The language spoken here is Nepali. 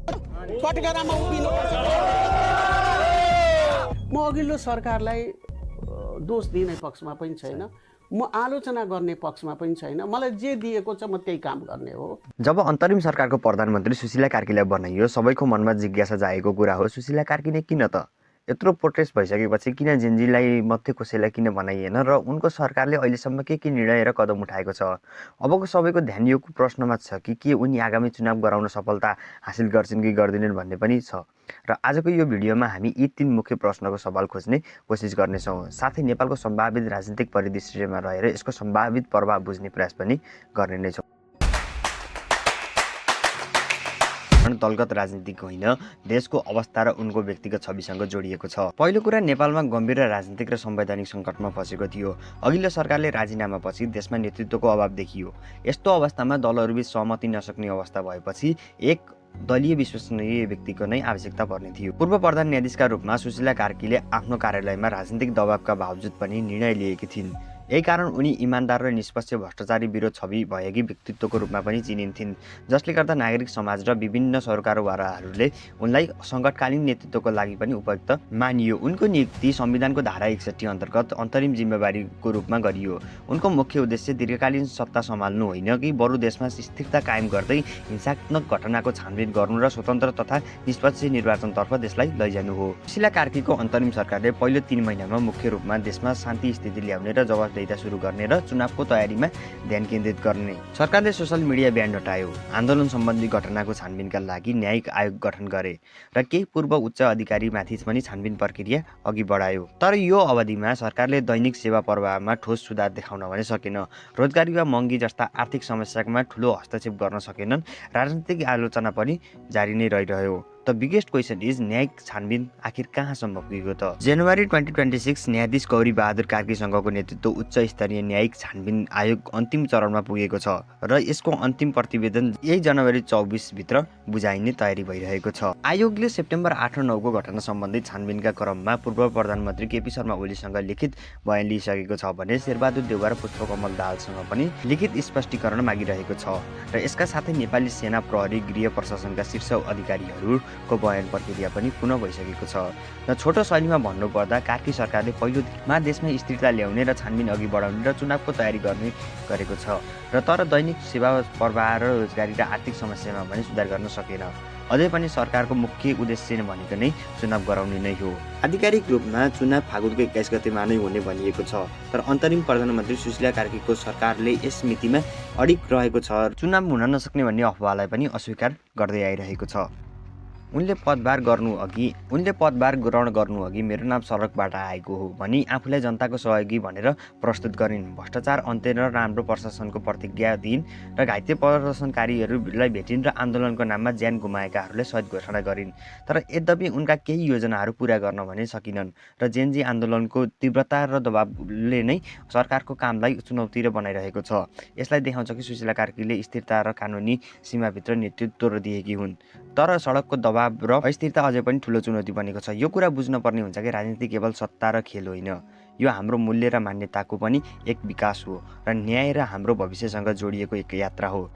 कटघरामा उभिनुपर्छ। म अघिल्लो सरकारलाई दोष दिने पक्षमा पनि छैन, म आलोचना गर्ने पक्षमा पनि छैन। मलाई जे दिएको छ म त्यही काम गर्ने हो। जब अन्तरिम सरकारको प्रधानमन्त्री सुशीला कार्कीलाई बनाइयो, सबैको मनमा जिज्ञासा जागेको कुरा हो, सुशीला कार्की नै किन त? यत्रो प्रोटेस्ट भइसकेपछि किन जेनजीलाई मात्रै कसैलाई किन बनाइएन र उनको सरकारले अहिलेसम्म के निर्णय र कदम उठाएको छ? अबको सबैको ध्यान यो प्रश्नमा छ कि के उनी आगामी चुनाव गराउन सफलता हासिल गर्छन् कि गर्दैनन् भन्ने पनि छ। र आजको यो भिडियोमा हामी यी 3 मुख्य प्रश्नको सवाल खोज्ने कोसिस गर्नेछौँ। साथै नेपालको सम्भावित राजनीतिक परिदृश्यमा रहेर यसको सम्भावित प्रभाव बुझ्ने प्रयास पनि गर्ने नै छौँ। दलगत राजनीतिक होइन, देशको अवस्था र उनको व्यक्तिगत छविसँग जोडिएको छ। पहिलो कुरा, नेपालमा गम्भीर राजनीतिक र संवैधानिक सङ्कटमा फँसेको थियो। अघिल्लो सरकारले राजीनामापछि देशमा नेतृत्वको अभाव देखियो। यस्तो अवस्थामा दलहरूबीच सहमति नसक्ने अवस्था भएपछि एक दलीय विश्वसनीय व्यक्तिको नै आवश्यकता पर्ने थियो। पूर्व प्रधान न्यायाधीशका रूपमा सुशीला कार्कीले आफ्नो कार्यालयमा राजनीतिक दबावका बावजुद पनि निर्णय लिएकी थिइन्। यही कारण उनी इमानदार र निष्पक्ष भ्रष्टाचारी विरोध छवि भएकी व्यक्तित्वको रूपमा पनि चिनिन्थिन्, जसले गर्दा नागरिक समाज र विभिन्न सरकारवालाहरूले उनलाई सङ्कटकालीन नेतृत्वको लागि पनि उपयुक्त मानियो। उनको नियुक्ति संविधानको धारा 61 अन्तर्गत अन्तरिम जिम्मेवारीको रूपमा गरियो। उनको मुख्य उद्देश्य दीर्घकालीन सत्ता सम्हाल्नु होइन कि बरु देशमा स्थिरता कायम गर्दै हिंसात्मक घटनाको छानबिन गर्नु र स्वतन्त्र तथा निष्पक्ष निर्वाचनतर्फ देशलाई लैजानु हो। सुशीला कार्कीको अन्तरिम सरकारले पहिलो 3 महिनामा मुख्य रूपमा देशमा शान्ति स्थिति ल्याउने र जवाफदेहिता सुरु गर्ने र चुनावको तयारीमा ध्यान केन्द्रित गर्ने। सरकारले सोसल मिडिया ब्यान हटायो, आन्दोलन सम्बन्धी घटनाको छानबिनका लागि न्यायिक आयोग गठन गरे र केही पूर्व उच्च अधिकारीमाथि पनि छानबिन प्रक्रिया अघि बढायो। तर यो अवधिमा सरकारले दैनिक सेवा प्रवाहमा ठोस सुधार देखाउन भने सकेन। रोजगारी वा महँगी जस्ता आर्थिक समस्यामा ठूलो हस्तक्षेप गर्न सकेनन्। राजनीतिक आलोचना पनि जारी नै रहिरह्यो। द बिगेस्ट क्वेसन इज, न्यायिक छानबिन आखिर कहाँसम्म पुगेको त? जनवरी 2026 न्यायाधीश गौरी बहादुर कार्कीसँगको नेतृत्व उच्च स्तरीय न्यायिक छानबिन आयोग अन्तिम चरणमा पुगेको छ र यसको अन्तिम प्रतिवेदन यही जनवरी 24 भित्र बुझाइने तयारी भइरहेको छ। आयोगले सेप्टेम्बर 8 र 9 को घटना सम्बन्धी छानबिनका क्रममा पूर्व प्रधानमन्त्री केपी शर्मा ओलीसँग लिखित बयान लिइसकेको छ भने शेरबहादुर देउवा र पुष्पकमल दाहालसँग पनि लिखित स्पष्टीकरण मागिरहेको छ र यसका साथै नेपाली सेना, प्रहरी, गृह प्रशासनका शीर्ष अधिकारीहरूको बयान प्रक्रिया पनि पुनः भइसकेको छ। र छोटो शैलीमा भन्नुपर्दा कार्की सरकारले पहिलोमा देशमा स्थिरता ल्याउने र छानबिन अघि बढाउने र चुनावको तयारी गर्ने गरेको छ र तर दैनिक सेवा प्रवाह र रोजगारी र आर्थिक समस्यामा पनि सुधार गर्न सकेन। अझै पनि सरकारको मुख्य उद्देश्य भनेको नै चुनाव गराउने नै हो। आधिकारिक रूपमा चुनाव फागुनको 21 गतेमा नै हुने भनिएको छ, तर अन्तरिम प्रधानमन्त्री सुशीला कार्कीको सरकारले यस मितिमा अडिग रहेको छ। चुनाव हुन नसक्ने भन्ने अफवाहलाई पनि अस्वीकार गर्दै आइरहेको छ। उनले पदभार ग्रहण गर्नु अघि मेरो नाम सडकबाट आएको हो भनी आफूलाई जनताको सहयोगी भनेर प्रस्तुत गरिन्। भ्रष्टाचार अन्त्य र राम्रो प्रशासनको प्रतिज्ञा दिइन् र घाइते प्रदर्शनकारीहरूलाई भेटिन् र आन्दोलनको नाममा ज्यान गुमाएकाहरूलाई सहित घोषणा गरिन्। तर यद्यपि उनका केही योजनाहरू पूरा गर्न भने सकिनन् र जेनजी आन्दोलनको तीव्रता र दबावले नै सरकारको कामलाई चुनौती बनाइरहेको छ। यसलाई देखाउँछ कि सुशीला कार्कीले स्थिरता र कानुनी सीमाभित्र नेतृत्व दिएकी हुन्, तर सडकको दबाव र अस्थिरता अझै पनि ठूलो चुनौती बनेको छ। यो कुरा बुझ्न पर्ने हुन्छ कि राजनीति केवल सत्ता र खेल होइन, यो हाम्रो मूल्य र मान्यताको पनि एक विकास हो र न्याय र हाम्रो भविष्यसँग जोडिएको एक यात्रा हो।